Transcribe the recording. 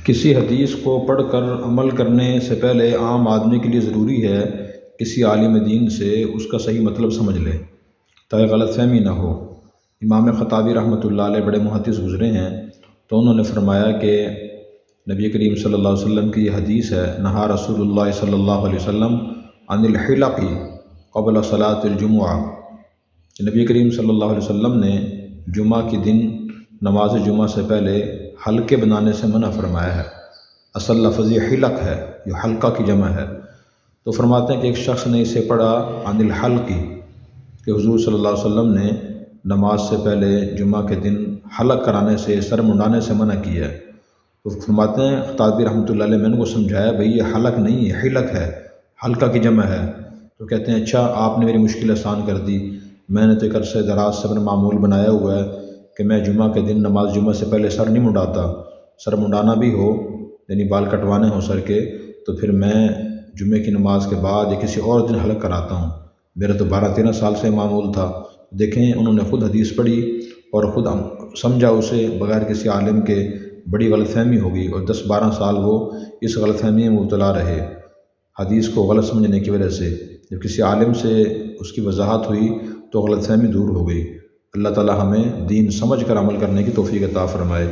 کسی حدیث کو پڑھ کر عمل کرنے سے پہلے عام آدمی کے لیے ضروری ہے کسی عالم دین سے اس کا صحیح مطلب سمجھ لے تاکہ غلط فہمی نہ ہو۔ امام خطابی رحمۃ اللہ علیہ بڑے محدث گزرے ہیں، تو انہوں نے فرمایا کہ نبی کریم صلی اللہ علیہ وسلم کی یہ حدیث ہے، نہا رسول اللہ صلی اللہ علیہ وسلم عن الحلق قبل صلاۃ الجمعہ، کہ نبی کریم صلی اللہ علیہ وسلم نے جمعہ کے دن نماز جمعہ سے پہلے حلقے بنانے سے منع فرمایا ہے۔ اصل لفظ یہ حلق ہے، یہ حلقہ کی جمع ہے۔ تو فرماتے ہیں کہ ایک شخص نے اسے پڑھا عن الحلق، کہ حضور صلی اللہ علیہ وسلم نے نماز سے پہلے جمعہ کے دن حلق کرانے سے، سر منڈانے سے منع کیا ہے۔ تو فرماتے ہیں خطابی رحمۃ اللہ علیہ، میں نے کو سمجھایا بھئی یہ حلق نہیں ہے، حلق ہے، حلقہ کی جمع ہے۔ تو کہتے ہیں اچھا آپ نے میری مشکل آسان کر دی، میں نے تو ایک عرصہ دراز سے اپنا معمول بنایا ہوا ہے کہ میں جمعہ کے دن نماز جمعہ سے پہلے سر نہیں منڈاتا، سر منڈانا بھی ہو یعنی بال کٹوانے ہوں سر کے تو پھر میں جمعے کی نماز کے بعد یا کسی اور دن حلق کراتا ہوں۔ میرا تو 12-13 سال سے معمول تھا۔ دیکھیں انہوں نے خود حدیث پڑھی اور خود سمجھا اسے بغیر کسی عالم کے، بڑی غلط فہمی ہوگی اور 10-12 سال وہ اس غلط فہمی میں مبتلا رہے حدیث کو غلط سمجھنے کی وجہ سے۔ جب کسی عالم سے اس کی وضاحت ہوئی تو غلط فہمی دور ہو گئی۔ اللہ تعالی ہمیں دین سمجھ کر عمل کرنے کی توفیق عطا فرمائے۔